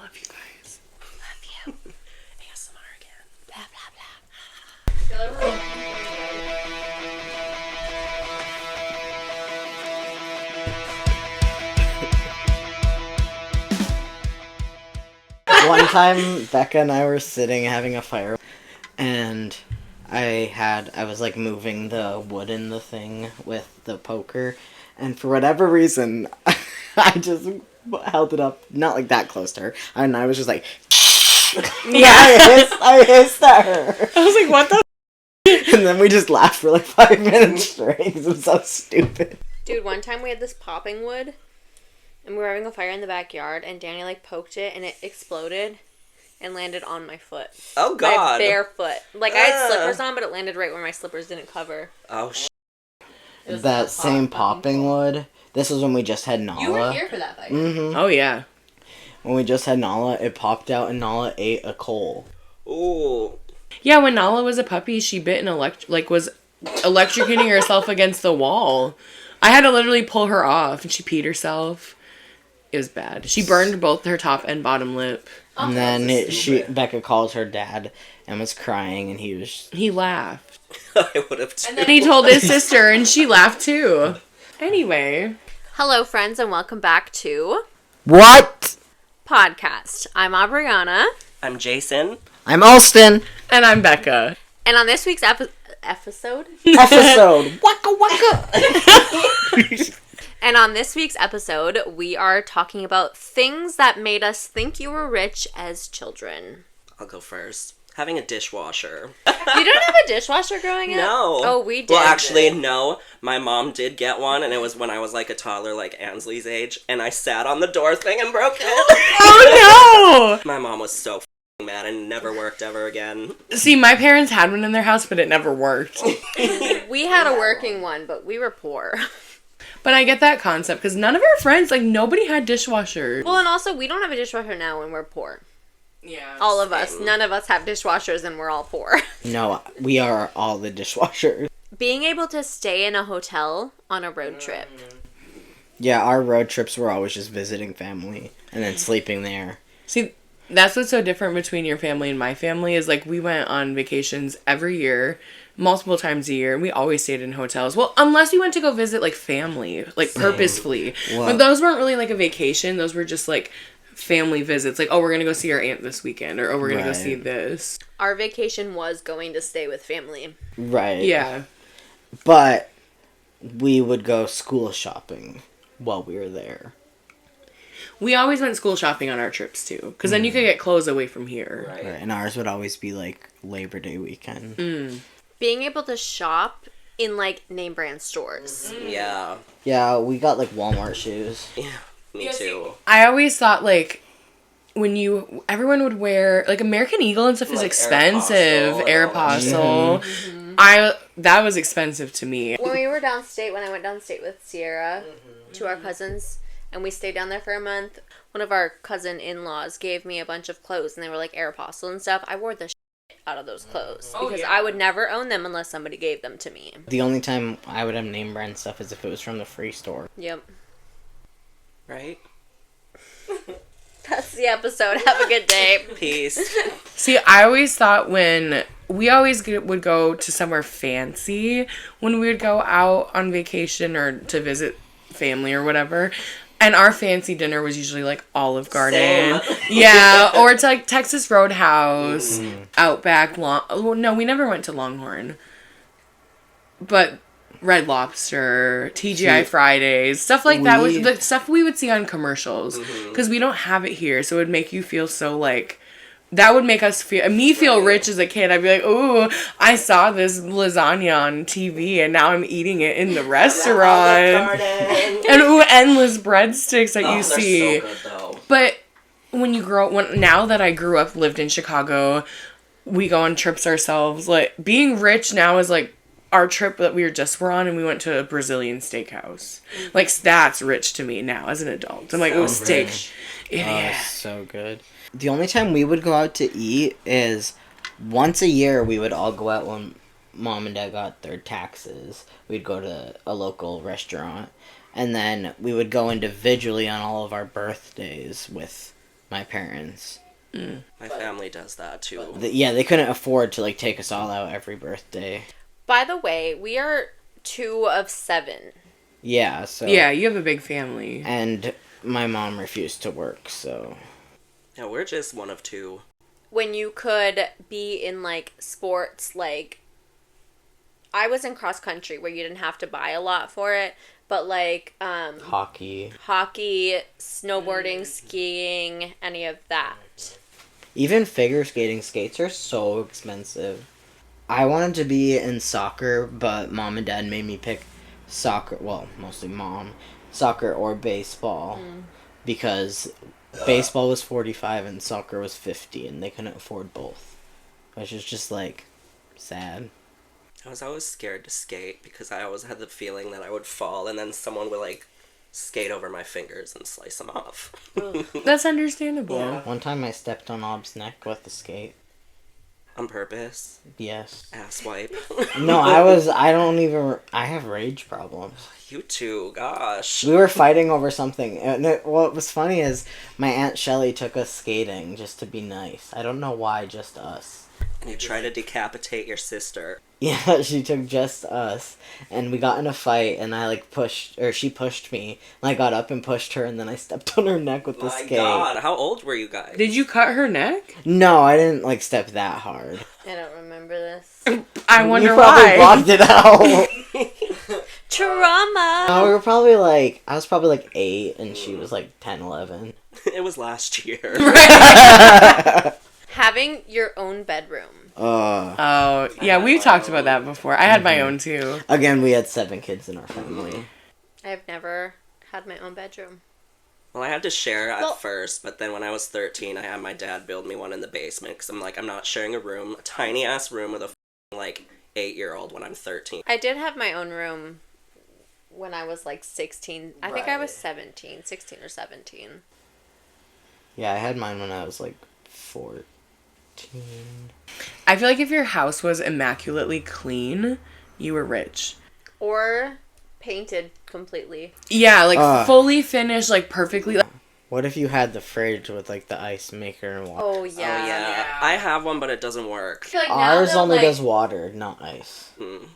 love you guys. Love you. ASMR again. Blah, blah, blah. One time, Becca and I were sitting having a fire, and I was like moving the wood in the thing with the poker, and for whatever reason, I just held it up, not like that close to her, and I was just like, Yeah. I hissed at her. I was like, what the? And then we just laughed for like 5 minutes straight, because it was so stupid. Dude, one time we had this popping wood, and we were having a fire in the backyard, and Danny, like, poked it, and it exploded and landed on my foot. Oh, My God. bare foot. Like, I had slippers on, but it landed right where my slippers didn't cover. Oh, That same popping wood, this was when we just had Nala. You were here for that fight. Mm-hmm. Oh, yeah. When we just had Nala, it popped out and Nala ate a coal. Ooh. Yeah, when Nala was a puppy, she bit and was electrocuting herself against the wall. I had to literally pull her off, and she peed herself. It was bad. She burned both her top and bottom lip. And then Becca called her dad and was crying, and He laughed. I would have too. And he told his sister, and she laughed too. Anyway. Hello, friends, and welcome back to What? Podcast. I'm Aubriana, I'm Jason. I'm Alston. And I'm Becca. and on this week's episode... Episode. Waka waka. And on this week's episode, we are talking about things that made us think you were rich as children. I'll go first. Having a dishwasher. You didn't have a dishwasher growing up? No. Oh, we did. Well, actually, no. My mom did get one, and it was when I was like a toddler, like Ansley's age, and I sat on the door thing and broke it. Oh My mom was so mad and never worked ever again. no! See, my parents had one in their house, but it never worked. We had a working one, but we were poor. But I get that concept, because none of our friends, like, nobody had dishwashers. Well, and also, we don't have a dishwasher now when we're poor. Yeah. All of us. None of us have dishwashers and we're all poor. No, we are all the dishwashers. Being able to stay in a hotel on a road trip. Yeah, our road trips were always just visiting family and then sleeping there. See, that's what's so different between your family and my family is, like, we went on vacations every year, multiple times a year, and we always stayed in hotels. Well, unless we went to go visit, like, family, like, purposefully. Wow. But those weren't really, like, a vacation. Those were just, like, family visits. Like, oh, we're gonna go see our aunt this weekend, or, oh, we're gonna go Right. see this. Our vacation was going to stay with family. Right. Yeah. But we would go school shopping while we were there. We always went school shopping on our trips, too. Because then you could get clothes away from here. Right. Right. And ours would always be like Labor Day weekend. Being able to shop in, like, name brand stores. Yeah. Yeah, we got like Walmart shoes. Yeah. Me too. I always thought, like, everyone would wear, like, American Eagle and stuff is Like expensive. Aeropostale and all Aeropostale. that That was expensive to me. When we were downstate, when I went downstate with Sierra to our cousins, and we stayed down there for a month, one of our cousin-in-laws gave me a bunch of clothes, and they were like Aeropostale and stuff. I wore the shit out of those clothes because yeah. I would never own them unless somebody gave them to me. The only time I would have name brand stuff is if it was from the free store. Yep. Right? That's the episode. Have a good day. Peace. See, I always thought when we always would go to somewhere fancy when we would go out on vacation or to visit family or whatever. And our fancy dinner was usually like Olive Garden. Same. Yeah, or it's like Texas Roadhouse, Outback, well, no, we never went to Longhorn. But Red Lobster, TGI Fridays, stuff like that was the stuff we would see on commercials because we don't have it here, so it would make you feel so like that would make me feel rich as a kid. I'd be like, "Ooh, I saw this lasagna on TV and now I'm eating it in the restaurant." And ooh, endless breadsticks that you see. They're so good, though. But when you now that I grew up, lived in Chicago, we go on trips ourselves. Like, being rich now is like our trip that we were on, and we went to a Brazilian steakhouse. Like, that's rich to me now as an adult. I'm like, oh, steak. Yeah. So good. The only time we would go out to eat is once a year. We would all go out when mom and dad got their taxes. We'd go to a local restaurant, and then we would go individually on all of our birthdays with my parents. My family does that too. They couldn't afford to like take us all out every birthday. By the way, we are 2 of 7. Yeah, so Yeah, you have a big family. and my mom refused to work, so Yeah, we're just one of 2. When you could be in like sports, like I was in cross country where you didn't have to buy a lot for it, but like hockey. hockey, snowboarding, skiing, any of that. Even figure skating, skates are so expensive. I wanted to be in soccer, but mom and dad made me pick soccer, well, mostly mom, soccer or baseball, because baseball was 45 and soccer was 50, and they couldn't afford both, which is just like sad. I was always scared to skate because I always had the feeling that I would fall and then someone would like skate over my fingers and slice them off. That's understandable. One time I stepped on Ob's neck with a skate. On purpose. Yes. Ass wipe. No, I have rage problems. You too, gosh. We were fighting over something. And what was funny is my Aunt Shelley took us skating just to be nice. I don't know why, just us. And you try to decapitate your sister. Yeah, she took just us. And we got in a fight, and I she pushed me. And I got up and pushed her, and then I stepped on her neck with the My skate. God, how old were you guys? Did you cut her neck? No, I didn't like step that hard. I don't remember this. I wonder You probably why. blocked it out. Trauma! No, I was probably like 8, and she was like 10, 11. It was last year. Having your own bedroom. Oh, yeah, we talked about that before. I had my own too. Again, we had 7 kids in our family. I've never had my own bedroom. Well, I had to share at Well- first, but then when I was 13, I had my dad build me one in the basement because I'm not sharing a room, a tiny ass room with a like 8-year-old when I'm 13. I did have my own room when I was like 16. I think I was 16 or 17. Yeah, I had mine when I was like 14. I feel like if your house was immaculately clean, you were rich. Or painted completely. Yeah, like fully finished, like perfectly. What if you had the fridge with like the ice maker and water? Oh, yeah. Oh yeah. I have one, but it doesn't work. I feel like Ours now only like, does water, not ice.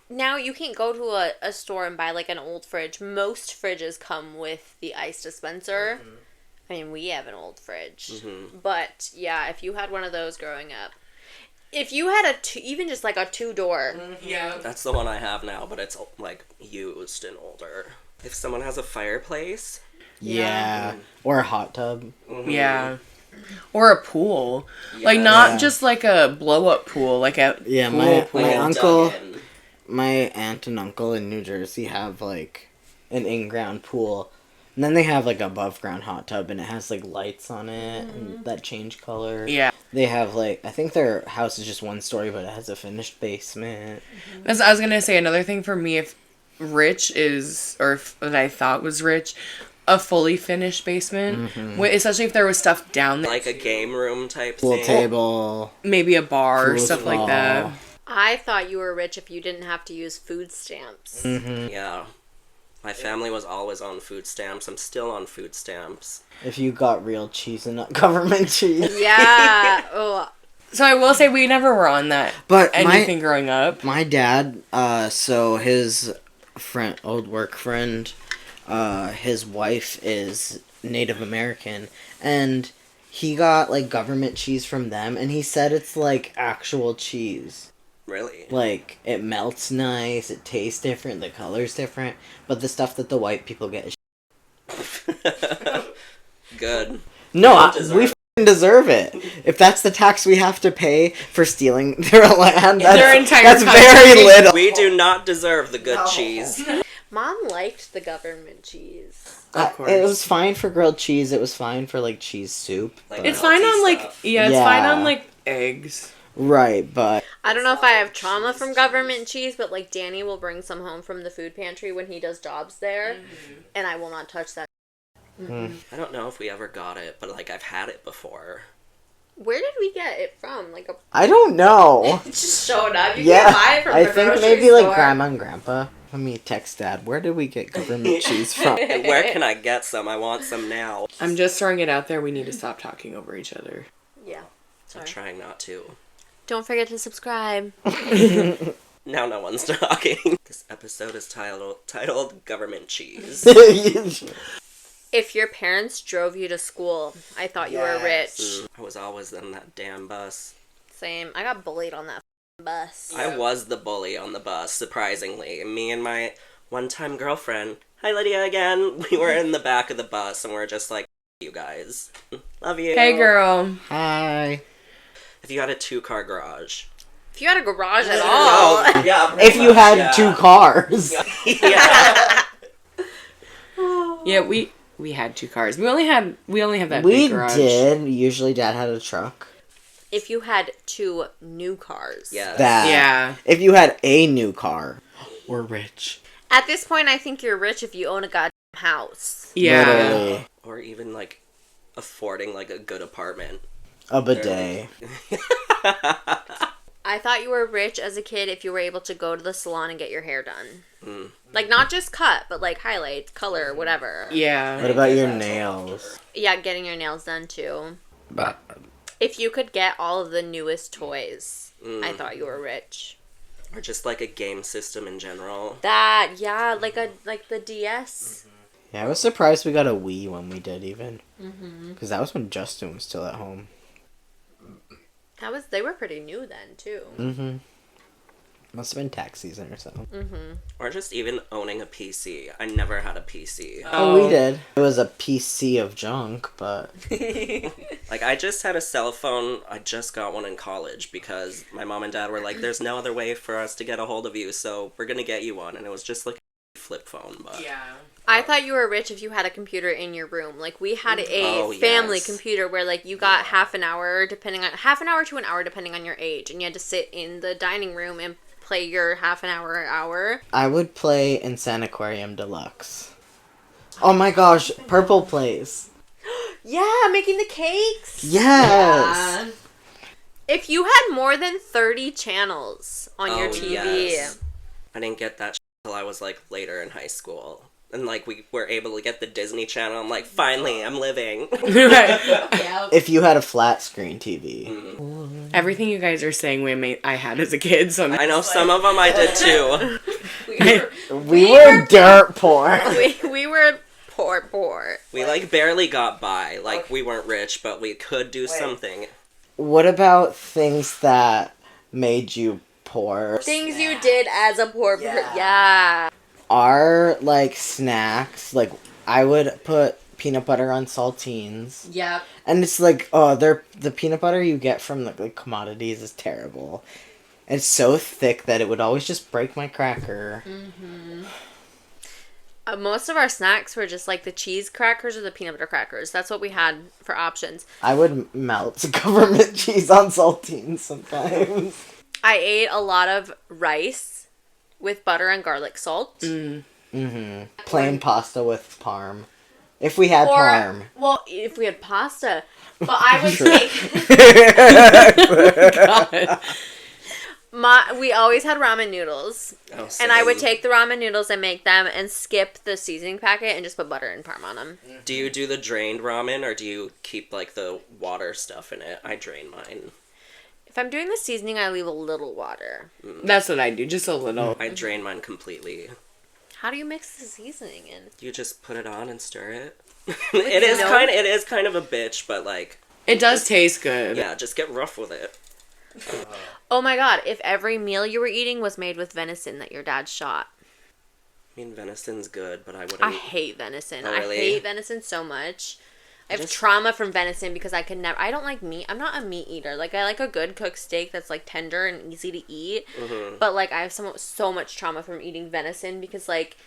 Now you can't go to a store and buy like an old fridge. Most fridges come with the ice dispenser. I mean, we have an old fridge. But yeah, if you had one of those growing up, if you had even just like a 2-door. Yeah. That's the one I have now, but it's like used and older. If someone has a fireplace, Yeah. Or a hot tub. Yeah. Or a pool. Like, not just like a blow-up pool, like a Yeah, pool my pool. uncle, dug-in. my aunt and uncle in New Jersey have like an in-ground pool. And then they have like above ground hot tub, and it has like lights on it and that change color. Yeah. They have like, I think their house is just 1 story, but it has a finished basement. That's, I was gonna say, another thing for me, if rich is, or if what I thought was rich, a fully finished basement, especially if there was stuff down there, Like a game room type Pool thing. table. maybe a bar or Pool stuff like spa. that. I thought you were rich if you didn't have to use food stamps. Yeah. My family was always on food stamps. I'm still on food stamps. If you got real cheese and not government cheese. Yeah. Oh, So I will say we never were on that But anything growing up. my dad, so his old work friend, his wife is Native American, and he got like government cheese from them, and he said it's like actual cheese. Really? Like, it melts nice, it tastes different, the color's different, but the stuff that the white people get is Good. No, Don't deserve we it. f***ing deserve it. If that's the tax we have to pay for stealing their land, Their entire that's country. very little. We do not deserve the good cheese. Mom liked the government cheese. Of course. It was fine for grilled cheese. It was fine for like cheese soup. Like, but- It's fine on like stuff. it's fine Yeah. on like eggs. Right, but I don't know if I have trauma from government cheese, but like Danny will bring some home from the food pantry when he does jobs there, and I will not touch that. I don't know if we ever got it, but like I've had it before. Where did we get it from? I don't know. It just showed up. You Yeah, can't buy it from I the think grocery maybe like store. grandma and grandpa. Let me text Dad. Where did we get government cheese from? And where can I get some? I want some now. I'm just throwing it out there. We need to stop talking over each other. Yeah. I'm Sorry. trying not to. Don't forget to subscribe. Now no one's talking. This episode is titled Government Cheese. If your parents drove you to school, I thought you were rich. I was always in that damn bus. Same. I got bullied on that bus. I was the bully on the bus, surprisingly. Me and my one-time girlfriend, hi Lydia again, we were in the back of the bus and we're just like, you guys. Love you. Hey, girl. Hi. If you had a 2-car garage. If you had a garage at all. Oh, yeah. If you had 2 cars. Yeah. Yeah, we had 2 cars. We only have that We big garage. did. Usually Dad had a truck. If you had 2 new cars. Yeah. That. Yeah. If you had a new car. We're rich. At this point, I think you're rich if you own a goddamn house. Yeah. Literally. Or even, like, affording, like, a good apartment. A bidet. I thought you were rich as a kid if you were able to go to the salon and get your hair done. Like, not just cut, but, like, highlights, color, whatever. Yeah. What about your nails? Yeah, getting your nails done, too. If you could get all of the newest toys, I thought you were rich. Or just, like, a game system in general. That, yeah, like the DS. Yeah, I was surprised we got a Wii when we did, even. Because that was when Justin was still at home. They were pretty new then, too. Mm-hmm. Must have been tax season or something. Or just even owning a PC. I never had a PC. Oh, we did. It was a PC of junk, but... Like, I just had a cell phone. I just got one in college because my mom and dad were like, there's no other way for us to get a hold of you, so we're gonna get you one. And it was just like a flip phone, but... Yeah. I thought you were rich if you had a computer in your room. Like, we had a Oh, family yes. computer where, like, you got half an hour to an hour depending on your age, and you had to sit in the dining room and play your half an hour. I would play Insaniquarium Deluxe. Oh my gosh, Purple plays. Yeah, making the cakes. Yes! If you had more than 30 channels on your TV. Yes. I didn't get that till I was, like, later in high school. And, like, we were able to get the Disney Channel. I'm like, finally, I'm living. If you had a flat screen TV. Everything you guys are saying, I had as a kid. So I know some of them I did, too. We were dirt poor. we were poor. We, like, barely got by. Like, we weren't rich, but we could do something. What about things that made you poor? Things you did as a poor person. Yeah. Our, like, snacks, like, I would put peanut butter on saltines. Yep. And it's like, the peanut butter you get from the commodities is terrible. It's so thick that it would always just break my cracker. Most of our snacks were just like the cheese crackers or the peanut butter crackers. That's what we had for options. I would melt government cheese on saltines sometimes. I ate a lot of rice with butter and garlic salt. Plain pasta with parm. If we had parm. Well, if we had pasta. But I would take... we always had ramen noodles. Oh, and I would same. take the ramen noodles and make them and skip the seasoning packet and just put butter and parm on them. Do you do the drained ramen, or do you keep, like, the water stuff in it? I drain mine. If I'm doing the seasoning, I leave a little water. that's what I do, just a little. I drain mine completely. How do you mix the seasoning in? You just put it on and stir it. It is kind of a bitch, but, like, It does taste good. yeah, just get rough with it. Oh my god, if every meal you were eating was made with venison that your dad shot. I mean, venison's good, but I wouldn't... I hate venison. Oh, really? I hate venison so much. I have trauma from venison because I could never... I don't like meat. I'm not a meat eater. Like, I like a good cooked steak that's, like, tender and easy to eat. But, like, I have so much trauma from eating venison because, like,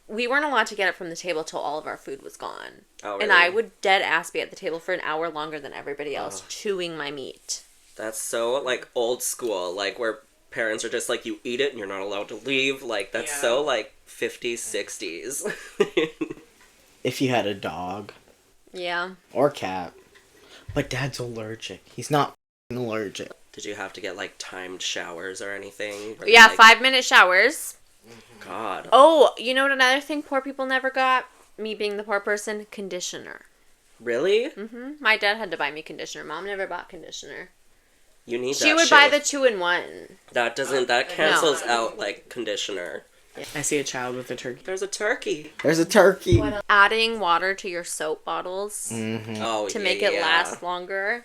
we weren't allowed to get it from the table till all of our food was gone. Oh, really? And I would dead ass be at the table for an hour longer than everybody else, chewing my meat. That's so, like, old school, like, where parents are just like, you eat it and you're not allowed to leave. Like, that's so, like, 50s, 60s. If you had a dog. Yeah. Or cat. But Dad's allergic. He's not allergic. Did you have to get, like, timed showers or anything? Yeah, Like, 5-minute showers. God. Oh, you know what? Another thing poor people never got. Me being the poor person, conditioner. Really? My dad had to buy me conditioner. Mom never bought conditioner. You need She that would shit buy with- the 2-in-1. That cancels out like conditioner. I see a child with a turkey. There's a turkey. There's a turkey. Adding water to your soap bottles Oh, to make it last longer.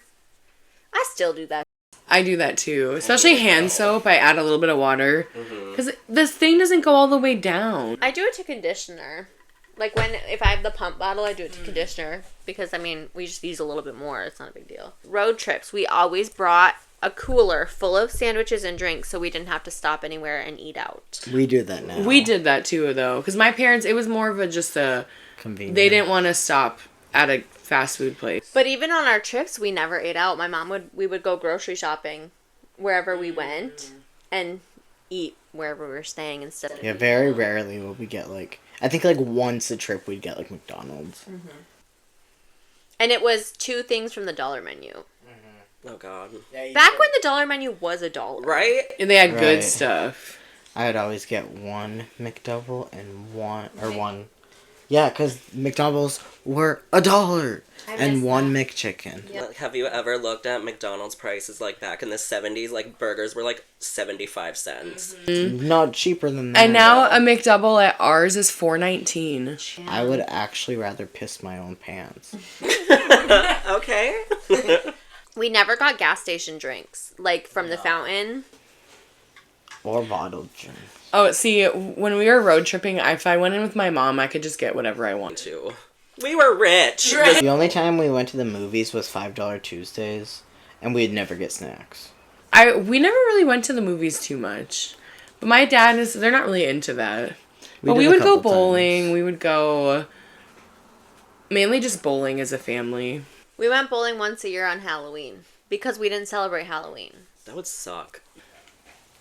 I still do that. I do that too, especially hand soap. I add a little bit of water because this thing doesn't go all the way down. I do it to conditioner. Like if I have the pump bottle, I do it to conditioner because we just use a little bit more. It's not a big deal. Road trips, we always brought a cooler full of sandwiches and drinks so we didn't have to stop anywhere and eat out. We do that now. We did that too, though, because my parents, it was more of just a Convenient. they didn't want to stop at a fast food place. But even on our trips, we never ate out. We would go grocery shopping wherever we went and eat wherever we were staying instead of... Yeah, very rarely will we get like... I think like once a trip we'd get like McDonald's. And it was 2 things from the dollar menu. Oh, God. Back when the dollar menu was $1. Right? And they had good Right. stuff. I'd always get one McDouble and one... Yeah, because McDoubles were $1 and one McChicken. Yep. Like, have you ever looked at McDonald's prices like back in the 70s? Like burgers were like 75 cents. Not cheaper than that. And now a McDouble at ours is $4.19. I would actually rather piss my own pants. Okay. We never got gas station drinks, like from the fountain. Or bottled gin. Oh, see, when we were road tripping, if I went in with my mom, I could just get whatever I wanted. Too. We were rich. The only time we went to the movies was $5 Tuesdays, and we'd never get snacks. We never really went to the movies too much. But my dad they're not really into that. But we did a would go couple bowling, times. we would go mainly just bowling as a family. We went bowling once a year on Halloween because we didn't celebrate Halloween. That would suck.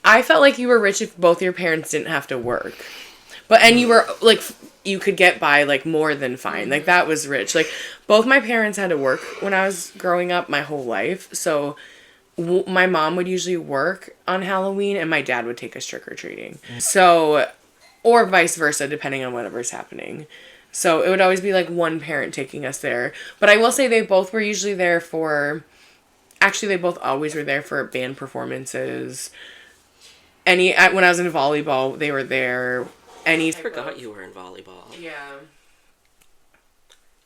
I felt like you were rich if both your parents didn't have to work. And you were, like, you could get by, like, more than fine. Like, that was rich. Like, both my parents had to work when I was growing up my whole life. So, my mom would usually work on Halloween, and my dad would take us trick-or-treating. So, or vice versa, depending on whatever's happening. So, it would always be, like, one parent taking us there. But I will say they both were usually there for... Actually, they both always were there for band performances. When I was in volleyball, they were there. I forgot you were in volleyball. Yeah.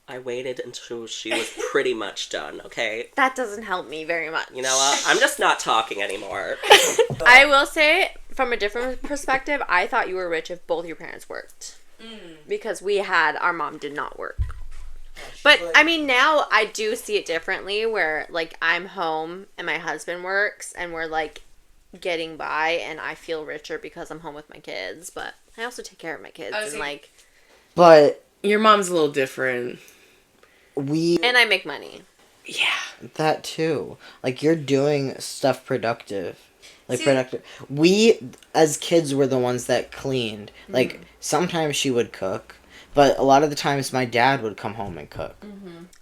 I waited until she was pretty much done, okay? That doesn't help me very much. You know what? I'm just not talking anymore. I will say, from a different perspective, I thought you were rich if both your parents worked. Because our mom did not work. But, I mean, now I do see it differently where, like, I'm home and my husband works and we're, like, getting by and I feel richer because I'm home with my kids. But I also take care of my kids and, like... But... Your mom's a little different. And I make money. Yeah. That too. Like, you're doing stuff productive. Productive. We, as kids, were the ones that cleaned. Like, sometimes she would cook. But a lot of the times, my dad would come home and cook.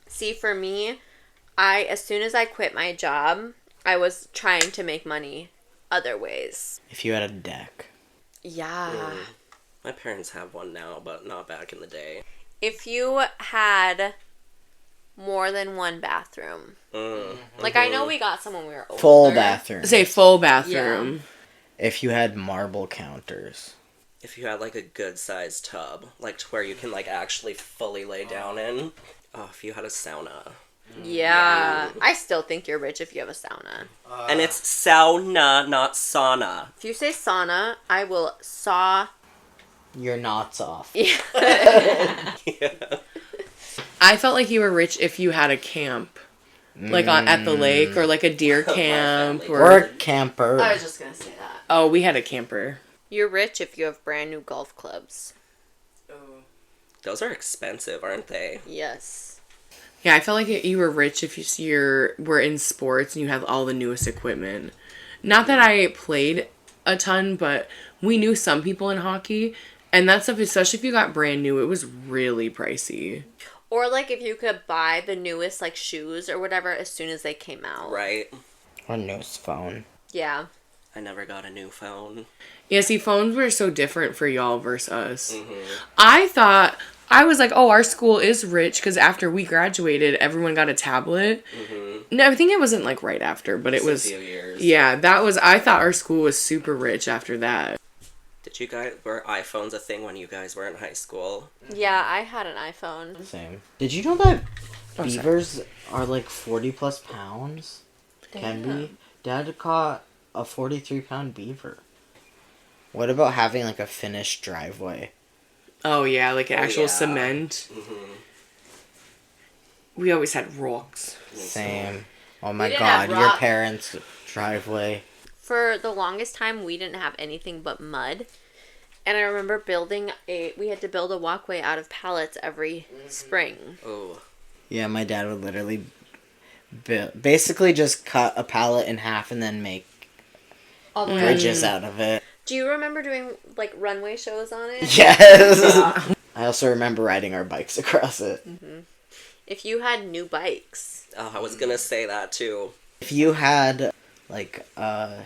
See, for me, as soon as I quit my job, I was trying to make money other ways. If you had a deck. Yeah. My parents have one now, but not back in the day. If you had more than one bathroom. Like, I know we got some when we were older. Full bathroom. Say full bathroom. If you had marble counters. If you had, like, a good-sized tub, like, to where you can, like, actually fully lay down in. Oh, if you had a sauna. Yeah. I still think you're rich if you have a sauna. And it's sauna, not sauna. If you say sauna, I will saw... Your knots off. Yeah. I felt like you were rich if you had a camp. Like at the lake or like a deer camp. Or a camper. I was just going to say that. Oh, we had a camper. You're rich if you have brand new golf clubs. Those are expensive, aren't they? Yes. Yeah, I felt like you were rich if you were in sports and you have all the newest equipment. Not that I played a ton, but we knew some people in hockey. And that stuff, especially if you got brand new, it was really pricey. Or, like, if you could buy the newest, like, shoes or whatever as soon as they came out. Right. Or newest phone. Yeah. I never got a new phone. Yeah, see, phones were so different for y'all versus us. I was like, oh, our school is rich because after we graduated, everyone got a tablet. No, I think it wasn't like right after, but it was. A few years. Yeah, I thought our school was super rich after that. Did you guys, were iPhones a thing when you guys were in high school? Yeah, I had an iPhone. Same. Did you know that Oh, sorry. beavers are like 40 plus pounds? Can be. Dad caught a 43-pound beaver. What about having like a finished driveway? Oh, yeah, like actual yeah. cement. We always had rocks. Same. Oh my didn't have god, your rock. parents' driveway. For the longest time, we didn't have anything but mud. And I remember we had to build a walkway out of pallets every spring. Oh. Yeah, my dad would literally basically just cut a pallet in half and then make All the way. bridges out of it. Do you remember doing, like, runway shows on it? Yes! I also remember riding our bikes across it. If you had new bikes. Oh, I was gonna say that too. If you had, like, a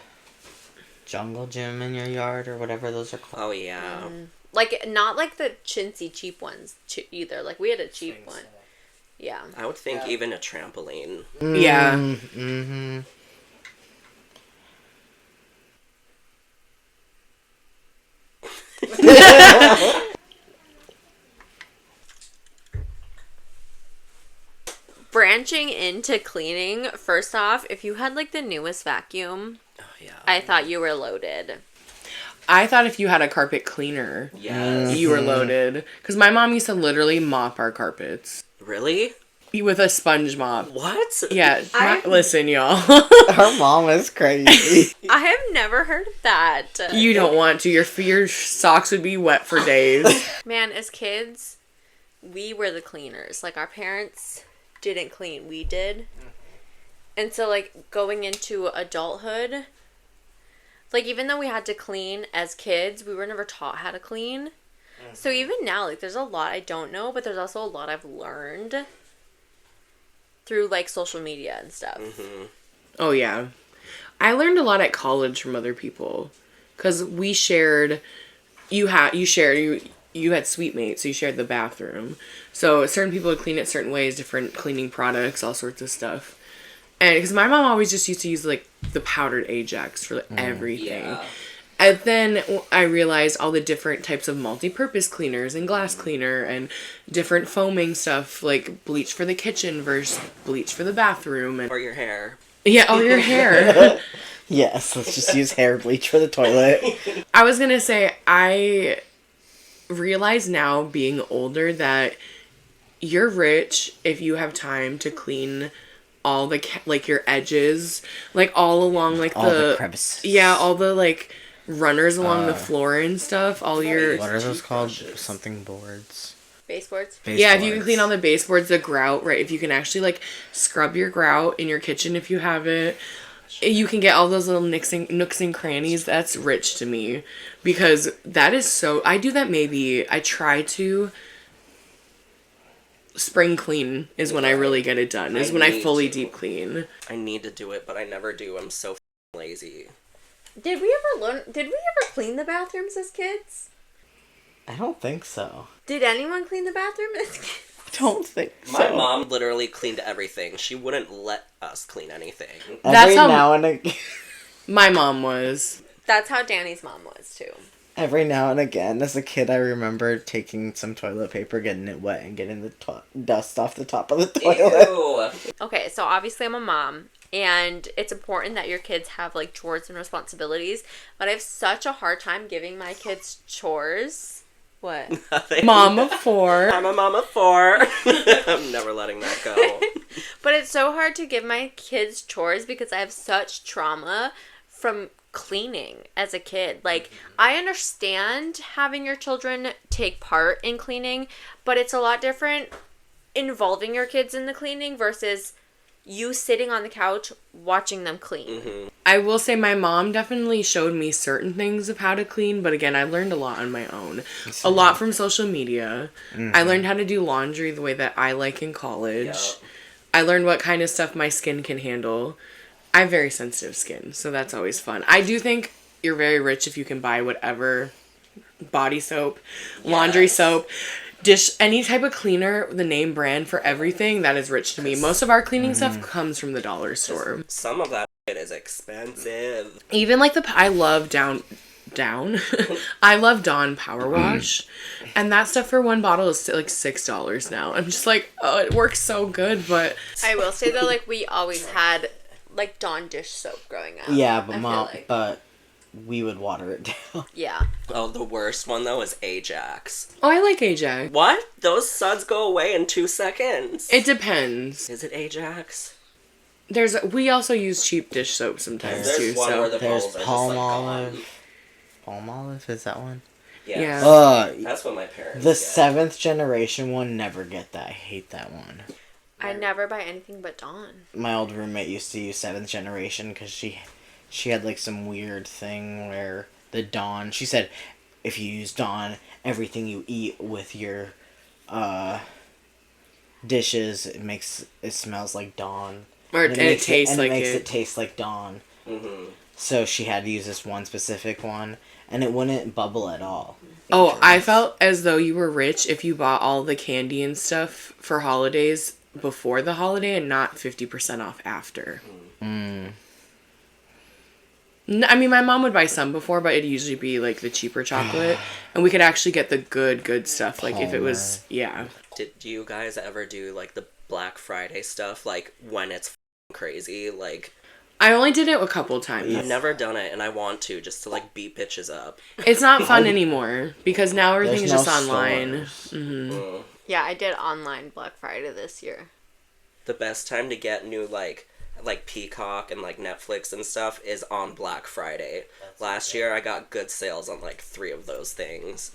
jungle gym in your yard or whatever those are called. Oh, yeah. Like, not like the chintzy cheap ones either. Like, we had a cheap one. Yeah. I would think even a trampoline. Yeah. Mm-hmm. Branching into cleaning, first off, if you had, like, the newest vacuum, Oh, yeah. I thought you were loaded. I thought if you had a carpet cleaner, Yes. you were loaded. Because my mom used to literally mop our carpets Really? with a sponge mop. What? Yeah, listen, y'all. Her mom is crazy. I have never heard of that. You don't want to. Your socks would be wet for days. Man, as kids, we were the cleaners. Like, our parents didn't clean. We did. And so, like, going into adulthood, like, even though we had to clean as kids, we were never taught how to clean. So even now, like, there's a lot I don't know, but there's also a lot I've learned through, like, social media and stuff. Oh, yeah. I learned a lot at college from other people. Because we shared... You had suite mates, so you shared the bathroom. So certain people would clean it certain ways, different cleaning products, all sorts of stuff. And because my mom always just used to use, like, the powdered Ajax for, like, everything. Yeah. And then I realized all the different types of multi-purpose cleaners and glass cleaner and different foaming stuff, like bleach for the kitchen versus bleach for the bathroom. And Or your hair. yeah, or your hair. Yes, let's just use hair bleach for the toilet. I was going to say, I realize now being older that you're rich if you have time to clean all the, like, your edges, like, all along, like, All the crevices. Yeah, all the, like, runners along the floor and stuff. All your... What are those called? Something boards. Baseboards. Yeah, if you can clean all the baseboards, the grout, right? If you can actually, like, scrub your grout in your kitchen if you have it. You can get all those little nooks and crannies. That's rich to me. Because that is so... I do that maybe... I try to... Spring clean is when I really get it done. Is when I fully deep clean. I need to do it, but I never do. I'm so lazy. Did we ever clean the bathrooms as kids? I don't think so. Did anyone clean the bathroom as kids? Don't think so. My mom literally cleaned everything. She wouldn't let us clean anything. That's Every how- now and again. My mom was. That's how Danny's mom was, too. Every now and again, as a kid, I remember taking some toilet paper, getting it wet, and getting the dust off the top of the toilet. Ew. Okay, so obviously I'm a mom, and it's important that your kids have, like, chores and responsibilities, but I have such a hard time giving my kids chores. What? Mom of 4. I'm a mom of 4. I'm never letting that go. But it's so hard to give my kids chores because I have such trauma from cleaning as a kid. Like, I understand having your children take part in cleaning, but it's a lot different involving your kids in the cleaning versus you sitting on the couch watching them clean. I will say my mom definitely showed me certain things of how to clean, but again, I learned a lot on my own. A lot from social media. I learned how to do laundry the way that I like in college. Yep. I learned what kind of stuff my skin can handle. I have very sensitive skin, so that's always fun. I do think you're very rich if you can buy whatever body soap, laundry soap, any type of cleaner, the name brand for everything. That is rich to me. Most of our cleaning stuff comes from the dollar store. Some of that shit is expensive. Even like I love down. I love Dawn Power Wash, and that stuff for one bottle is like $6 now. I'm just like, oh, it works so good, but I will say though, like we always had like Dawn dish soap growing up. Yeah, I but feel like. but we would water it down. Yeah. Oh, the worst one though is Ajax. oh, I like Ajax. What? Those suds go away in 2 seconds. It depends. Is it Ajax? We also use cheap dish soap sometimes There's too. one where So the There's bubbles are just, palm like, olive. gone. Palm olive, is that one? Yes. Yeah. That's what my parents The get. 7th generation one, never get that. I hate that one. I never buy anything but Dawn. My old roommate used to use 7th generation because she had like some weird thing where the Dawn, she said if you use Dawn, everything you eat with your dishes, it smells like Dawn. or And it tastes like it makes it. it taste like Dawn. Mm-hmm. So she had to use this one specific one, and it wouldn't bubble at all. Oh, I felt as though you were rich if you bought all the candy and stuff for holidays before the holiday and not 50% off after. Mm. I mean, my mom would buy some before, but it'd usually be like the cheaper chocolate, and we could actually get the good stuff. Like if it was, yeah. Did you guys ever do like the Black Friday stuff, like when it's crazy? Like I only did it a couple times. I've never done it, and I want to just to like beat bitches up. It's not fun anymore because now everything is There's just no online. stores. Mm. Yeah, I did online Black Friday this year. The best time to get new like Peacock and like Netflix and stuff is on Black Friday. Last year I got good sales on like 3 of those things.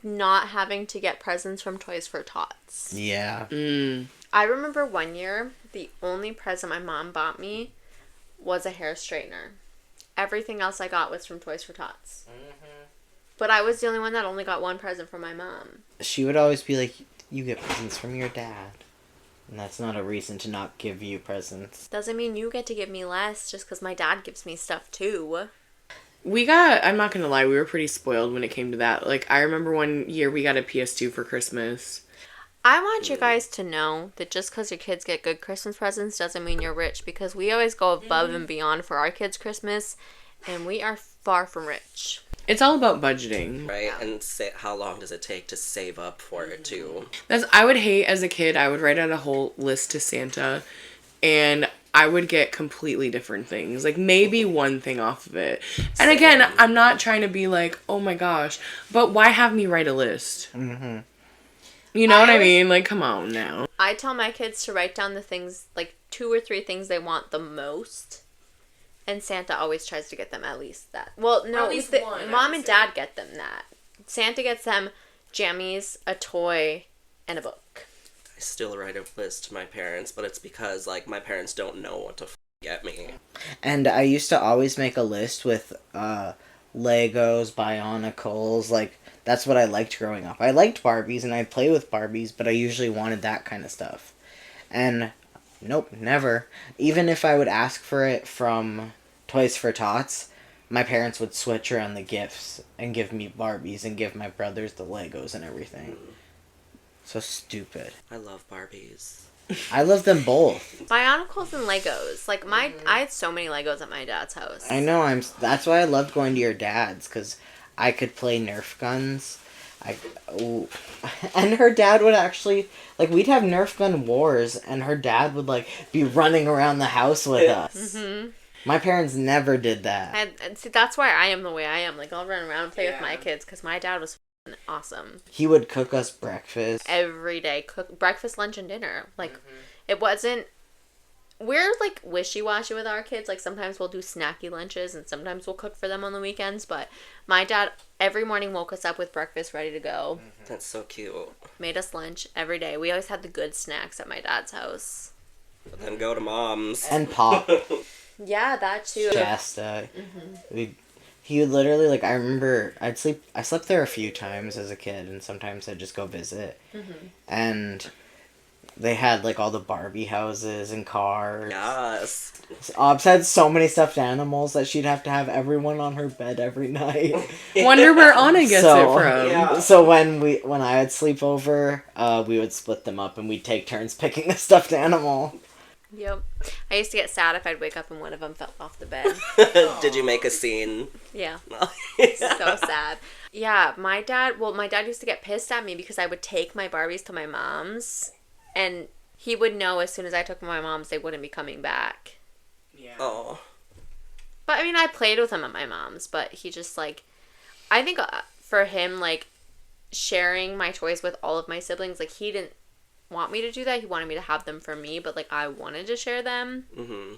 Not having to get presents from Toys for Tots. Yeah. Mm. I remember one year, the only present my mom bought me was a hair straightener. Everything else I got was from Toys for Tots. But I was the only one that only got one present from my mom. She would always be like, you get presents from your dad. And that's not a reason to not give you presents. Doesn't mean you get to give me less just because my dad gives me stuff too. I'm not gonna lie, we were pretty spoiled when it came to that. Like, I remember one year we got a PS2 for Christmas. I want you guys to know that just because your kids get good Christmas presents doesn't mean you're rich, because we always go above and beyond for our kids' Christmas, and we are far from rich. It's all about budgeting. Right? And how long does it take to save up for it too? I would hate as a kid, I would write out a whole list to Santa, and I would get completely different things. Like, maybe one thing off of it. And again, I'm not trying to be like, oh my gosh, but why have me write a list? Mm-hmm. You know what I mean? Like, come on now. I tell my kids to write down the things, like 2 or 3 things they want the most. And Santa always tries to get them at least that. Well, no, at least one, Mom and Dad get them that. Santa gets them jammies, a toy, and a book. I still write a list to my parents, but it's because like my parents don't know what to get me. And I used to always make a list with Legos, Bionicles, like, that's what I liked growing up. I liked Barbies, and I'd play with Barbies, but I usually wanted that kind of stuff. And, nope, never. Even if I would ask for it from Toys for Tots, my parents would switch around the gifts and give me Barbies and give my brothers the Legos and everything. So stupid. I love Barbies. I love them both. Bionicles and Legos. Like, I had so many Legos at my dad's house. I know, that's why I loved going to your dad's, because I could play Nerf guns. And her dad would actually, like, we'd have Nerf gun wars, and her dad would, like, be running around the house with us. Mm-hmm. My parents never did that. And see, that's why I am the way I am. Like, I'll run around and play with my kids, because my dad was f***ing awesome. He would cook us breakfast. Every day. Cook breakfast, lunch, and dinner. Like, it wasn't... We're, like, wishy-washy with our kids. Like, sometimes we'll do snacky lunches, and sometimes we'll cook for them on the weekends. But my dad every morning woke us up with breakfast ready to go. That's so cute. Made us lunch every day. We always had the good snacks at my dad's house. But then go to mom's. And Pop. Yeah, that too. Shasta. He would literally, like, I remember, I slept there a few times as a kid, and sometimes I'd just go visit. And they had like all the Barbie houses and cars. Yes. Obs had so many stuffed animals that she'd have to have everyone on her bed every night. Wonder where Anna gets So- it from. Yeah. So when I would sleep over, we would split them up and we'd take turns picking a stuffed animal. Yep. I used to get sad if I'd wake up and one of them fell off the bed. Did you make a scene? Yeah. So sad. Yeah, my dad used to get pissed at me because I would take my Barbies to my mom's, and he would know as soon as I took them to my mom's they wouldn't be coming back. Yeah. Oh. But I mean, I played with them at my mom's, but he just like, I think for him, like, sharing my toys with all of my siblings, like, he didn't want me to do that. He wanted me to have them for me, but like, I wanted to share them. Mm-hmm.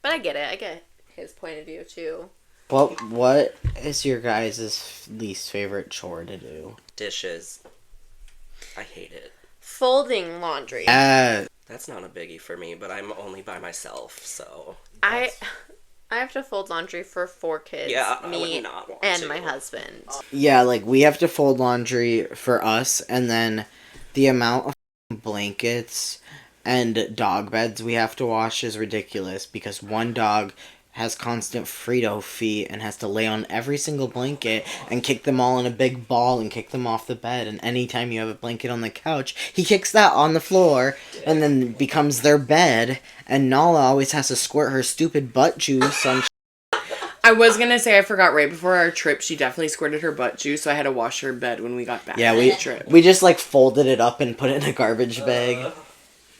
But I get it. I get his point of view too. Well, what is your guys' least favorite chore to do? Dishes. I hate it. Folding laundry. That's not a biggie for me, but I'm only by myself, so. I have to fold laundry for 4 kids. Yeah, I me would not want and to. my husband. Yeah, like we have to fold laundry for us, and then the amount of blankets and dog beds we have to wash is ridiculous because one dog has constant Frito feet and has to lay on every single blanket and kick them all in a big ball and kick them off the bed. And anytime you have a blanket on the couch, he kicks that on the floor and then becomes their bed. And Nala always has to squirt her stupid butt juice on. I was gonna say I forgot right before our trip she definitely squirted her butt juice, so I had to wash her bed when we got back. Yeah, from the trip. we just like folded it up and put it in a garbage bag.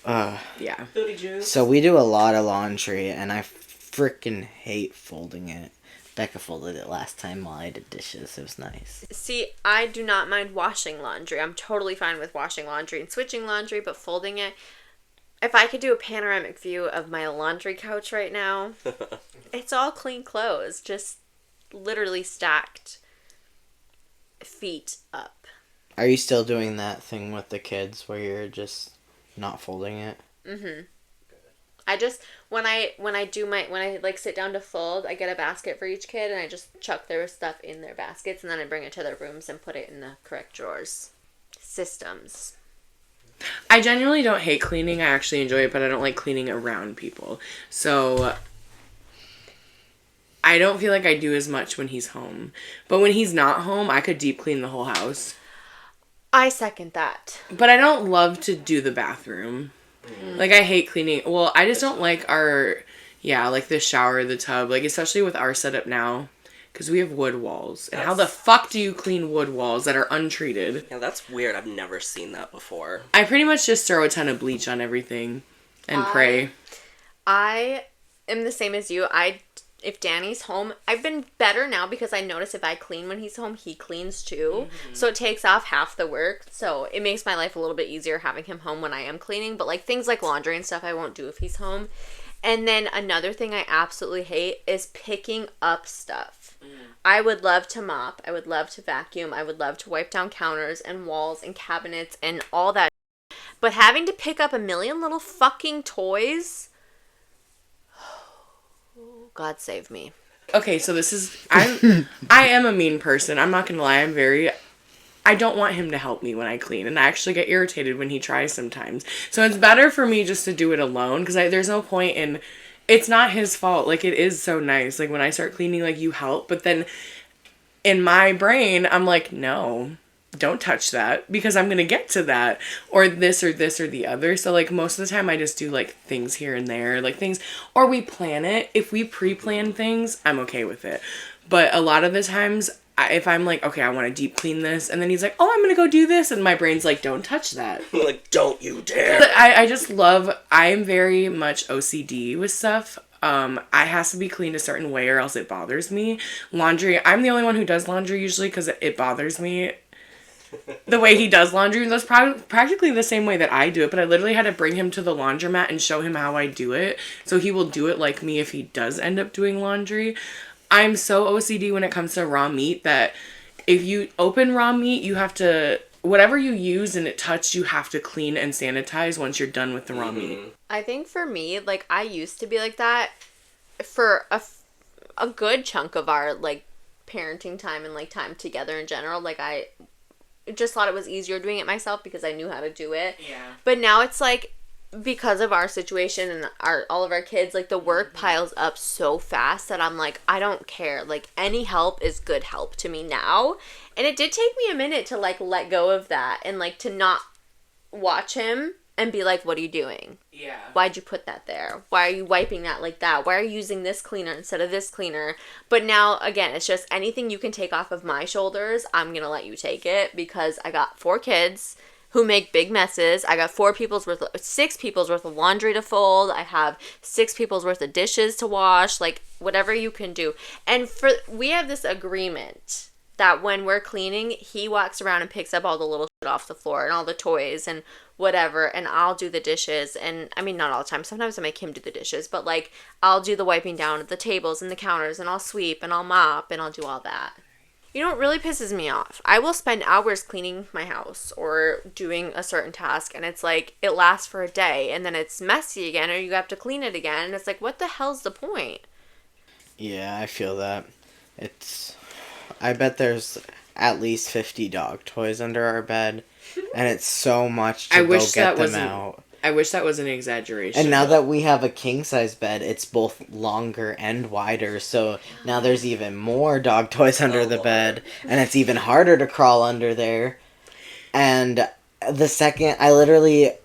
Yeah. Booty juice. So we do a lot of laundry, and I freaking hate folding it. Becca folded it last time while I did dishes. It was nice. See, I do not mind washing laundry. I'm totally fine with washing laundry and switching laundry, but folding it, if I could do a panoramic view of my laundry couch right now, it's all clean clothes, just literally stacked feet up. Are you still doing that thing with the kids where you're just not folding it? Mm-hmm. I just, when I like sit down to fold, I get a basket for each kid and I just chuck their stuff in their baskets and then I bring it to their rooms and put it in the correct drawers. Systems. I genuinely don't hate cleaning. I actually enjoy it, but I don't like cleaning around people. So I don't feel like I do as much when he's home. But when he's not home, I could deep clean the whole house. I second that. But I don't love to do the bathroom. Like, I hate cleaning. Well, I just don't like like the shower, the tub. Like, especially with our setup now. Because we have wood walls. And how the fuck do you clean wood walls that are untreated? Yeah, that's weird. I've never seen that before. I pretty much just throw a ton of bleach on everything. And pray. I am the same as you. If Danny's home, I've been better now because I notice if I clean when he's home, he cleans too. Mm-hmm. So it takes off half the work. So it makes my life a little bit easier having him home when I am cleaning. But like things like laundry and stuff I won't do if he's home. And then another thing I absolutely hate is picking up stuff. I would love to mop. I would love to vacuum. I would love to wipe down counters and walls and cabinets and all that. But having to pick up a million little fucking toys... God save me. Okay, so I am a mean person. I'm not gonna lie. I don't want him to help me when I clean, and I actually get irritated when he tries sometimes. So it's better for me just to do it alone, because there's no point in, it's not his fault. Like, it is so nice. Like, when I start cleaning, like, you help, but then in my brain, I'm like, no, don't touch that, because I'm gonna get to that, or this or the other. So like most of the time I just do like things here and there, like things, or we plan it. If we pre-plan things, I'm okay with it. But a lot of the times if I'm like, okay, I want to deep clean this, and then he's like, oh, I'm gonna go do this, and my brain's like, don't touch that. Like, don't you dare. But I'm very much OCD with stuff. I has to be cleaned a certain way or else it bothers me. Laundry, I'm the only one who does laundry usually because it bothers me. The way he does laundry, that's practically the same way that I do it, but I literally had to bring him to the laundromat and show him how I do it, so he will do it like me if he does end up doing laundry. I'm so OCD when it comes to raw meat that if you open raw meat, you have to, whatever you use and it touched, you have to clean and sanitize once you're done with the raw meat. I think for me, like, I used to be like that for a good chunk of our, like, parenting time and, like, time together in general. Like, I just thought it was easier doing it myself because I knew how to do it. Yeah. But now it's like, because of our situation and all of our kids, like, the work piles up so fast that I'm like, I don't care. Like, any help is good help to me now. And it did take me a minute to, like, let go of that and, like, to not watch him and be like, what are you doing? Yeah. Why'd you put that there? Why are you wiping that like that? Why are you using this cleaner instead of this cleaner? But now, again, it's just anything you can take off of my shoulders, I'm going to let you take it, because I got 4 kids who make big messes. I got 6 people's worth of laundry to fold. I have 6 people's worth of dishes to wash, like, whatever you can do. And we have this agreement that when we're cleaning, he walks around and picks up all the little shit off the floor and all the toys and whatever, and I'll do the dishes. And I mean, not all the time. Sometimes I make him do the dishes, but, like, I'll do the wiping down of the tables and the counters, and I'll sweep and I'll mop and I'll do all that. You know what really pisses me off? I will spend hours cleaning my house or doing a certain task, and it's like, it lasts for a day, and then it's messy again, or you have to clean it again, and it's like, what the hell's the point? Yeah, I feel that. I bet there's at least 50 dog toys under our bed, and it's so much to get them out. I wish that was an exaggeration. And now that we have a king-size bed, it's both longer and wider, so now there's even more dog toys under the bed, and it's even harder to crawl under there. And the second,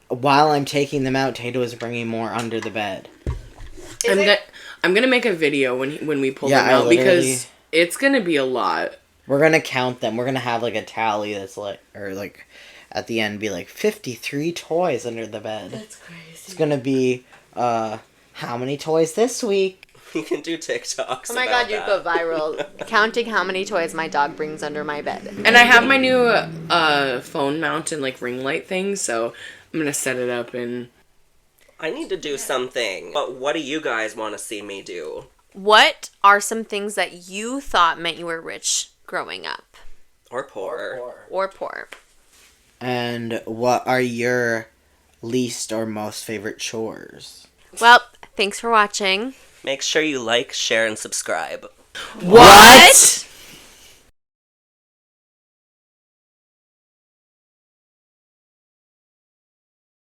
while I'm taking them out, Tato is bringing more under the bed. I'm gonna make a video when we pull them out, because it's gonna be a lot. We're gonna count them. We're gonna have, like, a tally that's at the end be like 53 toys under the bed. That's crazy. It's gonna be how many toys this week? You can do TikToks. Oh my god, you'd go viral. Counting how many toys my dog brings under my bed. And I have my new phone mount and, like, ring light thing, so I'm gonna set it up and... I need to do something. But what do you guys want to see me do? What are some things that you thought meant you were rich growing up? Or poor. Or poor. And what are your least or most favorite chores? Well, thanks for watching. Make sure you like, share, and subscribe. What?